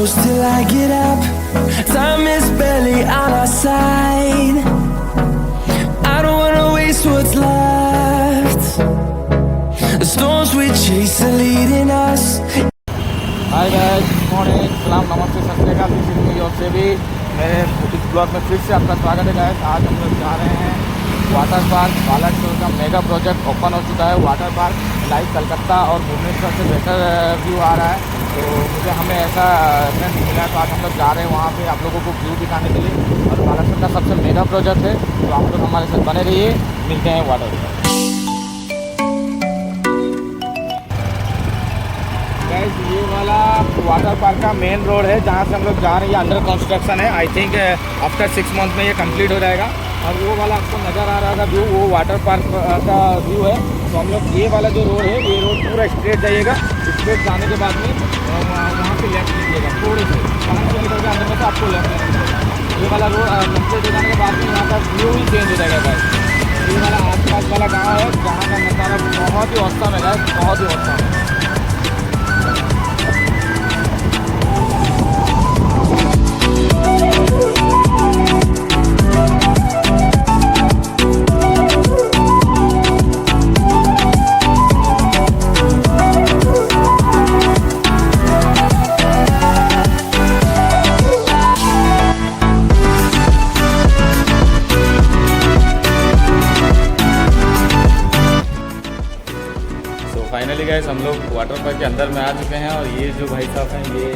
close till I get up. Time is barely on our side. I don't wanna waste what's left. The storms we chase are leading us. Hi guys, good morning, सलाम, नमस्ते, सत श्री अकाल। This is me और से भी मेरे इस blog में फिर से आपका स्वागत है गाइस। आज हम लोग जा रहे हैं वाटर पार्क बालासोर का मेगा प्रोजेक्ट ओपन हो चुका है। वाटर पार्क लाइव कलकत्ता और भुवनेश्वर से बेहतर व्यू आ रहा है, तो मुझे हमें ऐसा मिला, तो आज हम लोग जा रहे हैं वहाँ पे आप लोगों को व्यू दिखाने के लिए। और बालासोर का सबसे मेगा प्रोजेक्ट है, तो आप लोग हमारे साथ बने रहिए। मिलते हैं वाटर पार्क। गाइस, ये वाला वाटर पार्क का मेन रोड है जहाँ से हम लोग जा रहे हैं। अंडर कंस्ट्रक्शन है। आई थिंक आफ्टर 6 मंथ में ये कंप्लीट हो जाएगा। और वो वाला आपको नज़र आ रहा था व्यू, वो वाटर पार्क का व्यू है। तो हम लोग ये वाला जो रोड है, ये रोड पूरा स्ट्रेट जाइएगा। स्ट्रेट जाने के बाद में वहाँ पे लेफ्ट लीजिएगा, थोड़े से 5 किलोमीटर के अंदर में से आपको लेफ्ट लेना है। ये वाला रोड कंप्लीट हो जाने के बाद में यहाँ का व्यू ही चेंज हो जाएगा गाइस। ये वाला आसपास वाला गाँव है जहाँ का नज़ारा बहुत ही औसम है गाइस, बहुत ही औसम है। फाइनली गाइस, हम लोग वाटर पार्क के अंदर में आ चुके हैं। और ये जो भाई साहब हैं, ये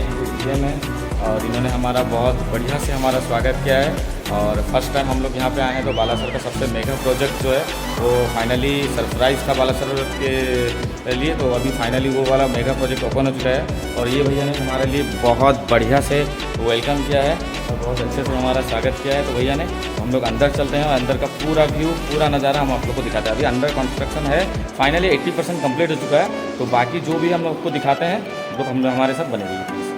GM हैं और इन्होंने हमारा बहुत बढ़िया से हमारा स्वागत किया है। और फर्स्ट टाइम हम लोग यहाँ पे आए हैं, तो बालासोर का सबसे मेगा प्रोजेक्ट जो है वो फाइनली सरप्राइज़ था बालासोर के लिए। तो अभी फाइनली वो वाला मेगा प्रोजेक्ट ओपन हो चुका है। और ये भैया ने हमारे लिए बहुत बढ़िया से वेलकम किया है और बहुत अच्छे से हमारा स्वागत किया है। तो भैया ने हम लोग अंदर चलते हैं और अंदर का पूरा व्यू, पूरा नज़ारा हम आप लोग को दिखाते हैं। अभी अंडर कंस्ट्रक्शन है, फाइनली 80% कंप्लीट हो चुका है। तो बाकी जो भी हम आपको दिखाते हैं तो हम हमारे साथ बने रहिए प्लीज़।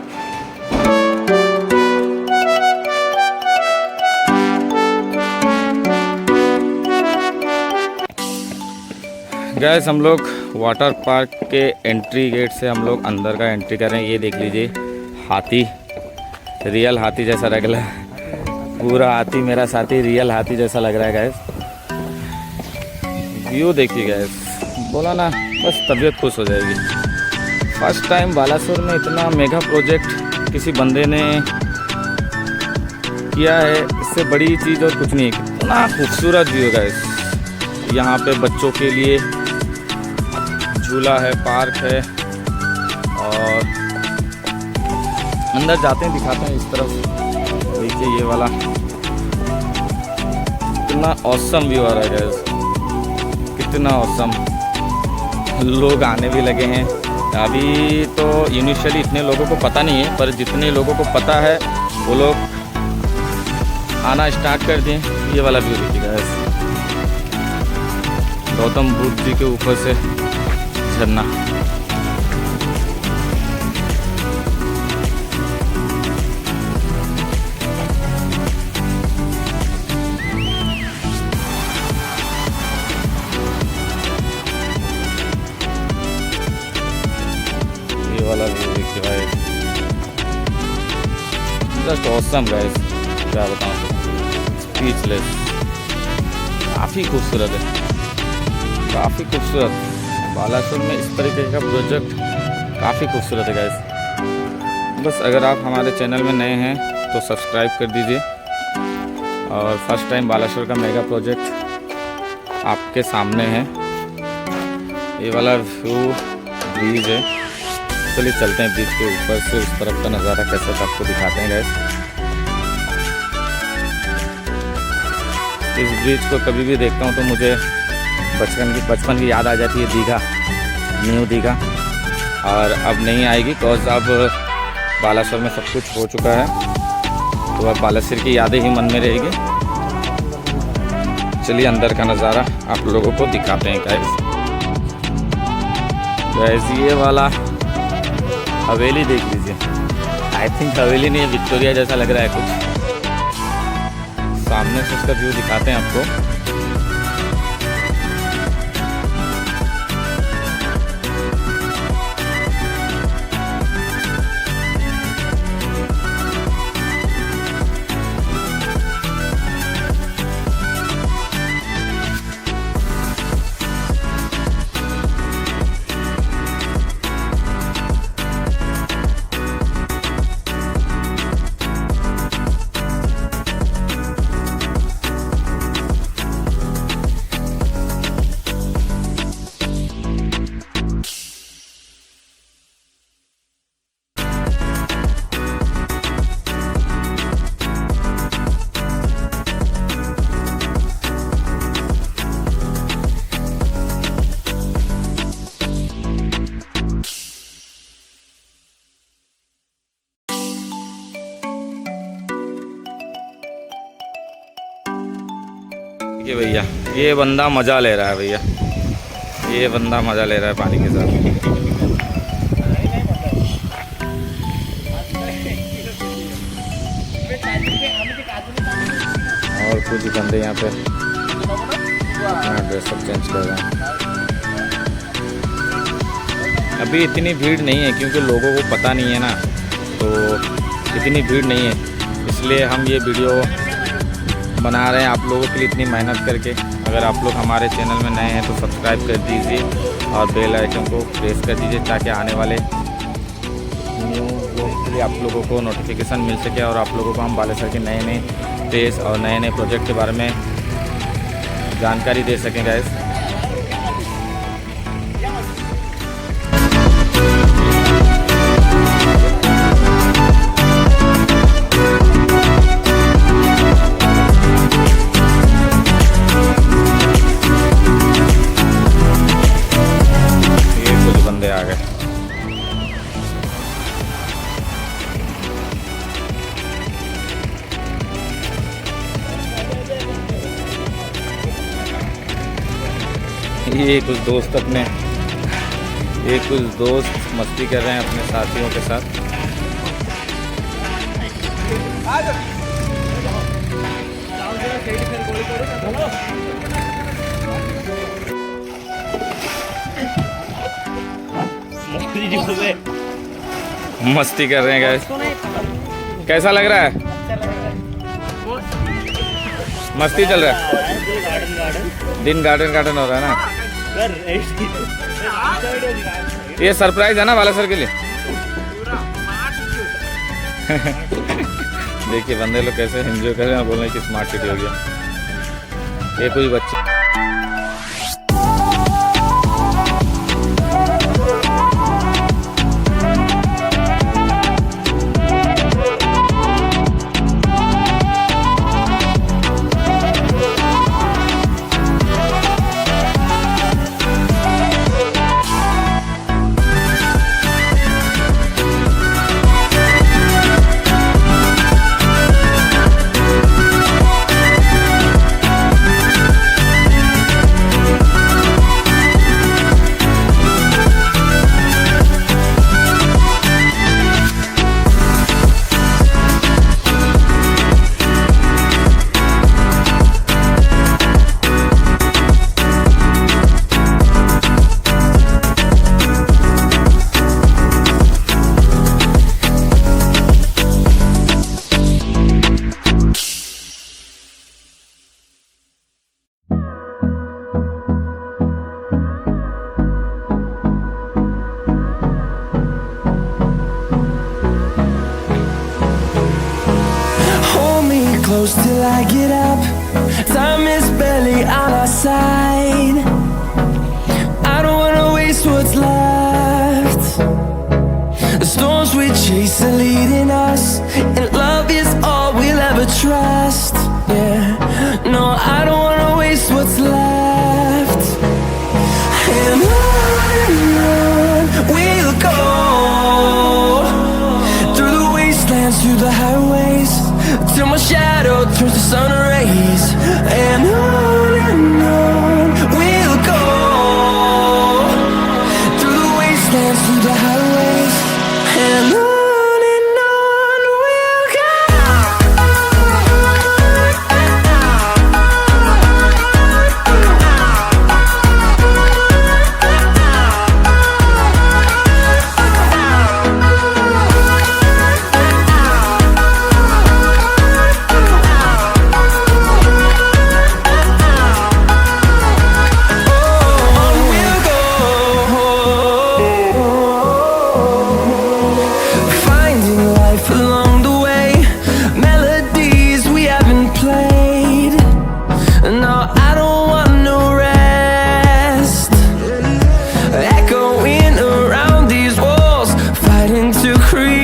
गैस, हम लोग वाटर पार्क के एंट्री गेट से हम लोग अंदर का एंट्री कर रहे हैं। ये देख लीजिए, हाथी, रियल हाथी जैसा लग रहा है। पूरा हाथी मेरा साथी, रियल हाथी जैसा लग रहा है गैस। व्यू देखिए गैस, बोला ना, बस तबीयत खुश हो जाएगी। फर्स्ट टाइम बालासोर में इतना मेगा प्रोजेक्ट किसी बंदे ने किया है। इससे बड़ी चीज़ और कुछ नहीं है। कितना खूबसूरत व्यू गैस। यहाँ पे बच्चों के लिए झूला है, पार्क है। और अंदर जाते हैं, दिखाते हैं इस तरफ। देखिए ये वाला कितना ऑसम व्यू आ रहा है गाइस, कितना ऑसम। लोग आने भी लगे हैं। अभी तो इनिशियली इतने लोगों को पता नहीं है, पर जितने लोगों को पता है वो लोग आना स्टार्ट कर दिए। ये वाला व्यू देखिए गाइस, गौतम बुद्ध जी के ऊपर से झरना। ये वाला व्यू देखिए भाई, जस्ट ऑसम गाइस, क्या बताऊं, स्पीचलेस। काफ़ी खूबसूरत है, काफ़ी खूबसूरत। बालासोर में इस तरीके का प्रोजेक्ट काफ़ी खूबसूरत है गाइस। बस अगर आप हमारे चैनल में नए हैं तो सब्सक्राइब कर दीजिए। और फर्स्ट टाइम बालासोर का मेगा प्रोजेक्ट आपके सामने है। ये वाला व्यू ब्रिज है। चलिए चलते हैं ब्रिज के ऊपर से, उस तरफ का नज़ारा कैसा था आपको दिखाते हैं गाइस। इस ब्रिज को कभी भी देखता हूँ तो मुझे बचपन की याद आ जाती है। दीघा, न्यू दीघा। और अब नहीं आएगी, बिकॉज अब बालासोर में सब कुछ हो चुका है। तो अब बालासोर की यादें ही मन में रहेगी। चलिए अंदर का नज़ारा आप लोगों को दिखाते हैं गाइस। ये वाला हवेली देख लीजिए। आई थिंक हवेली नहीं, विक्टोरिया जैसा लग रहा है कुछ। सामने से उसका व्यू दिखाते हैं आपको। ये भैया, ये बंदा मज़ा ले रहा है भैया, ये बंदा मज़ा ले रहा है पानी के साथ। और कुछ बंदे यहाँ पे अपना ड्रेस सब चेंज कर रहे हैं। अभी इतनी भीड़ नहीं है क्योंकि लोगों को पता नहीं है ना, तो इतनी भीड़ नहीं है, इसलिए हम ये वीडियो बना रहे हैं आप लोगों के लिए इतनी मेहनत करके। अगर आप लोग हमारे चैनल में नए हैं तो सब्सक्राइब कर दीजिए और बेल आइकन को प्रेस कर दीजिए ताकि आने वाले न्यू व्लॉग के लिए आप लोगों को नोटिफिकेशन मिल सके और आप लोगों को हम बालेसर के नए नए प्लेस और नए नए प्रोजेक्ट के बारे में जानकारी दे सकें गाइस। आ गए। ये कुछ दोस्त मस्ती कर रहे हैं अपने साथियों के साथ। मस्ती कर रहे हैं गाइस। कैसा लग रहा है? मस्ती चल रहा है, दिन गार्डन हो रहा है ना। ये सरप्राइज है ना बालेसर के लिए। देखिए बंदे लोग कैसे एंजॉय कर रहे हैं, बोल रहे हैं कि स्मार्ट सिटी हो गया। ये कोई बच्चे close till I get up. Time is barely on our side. I don't wanna waste what's left. The storms we chase are leading us, and love is all we'll ever trust. Yeah, no, I don't wanna waste what's left. And on we'll go, through the wastelands, through the highways, till my shadow turns to sun rays. And on we'll go, through the wastelands, through the highways. And on we'll go. Create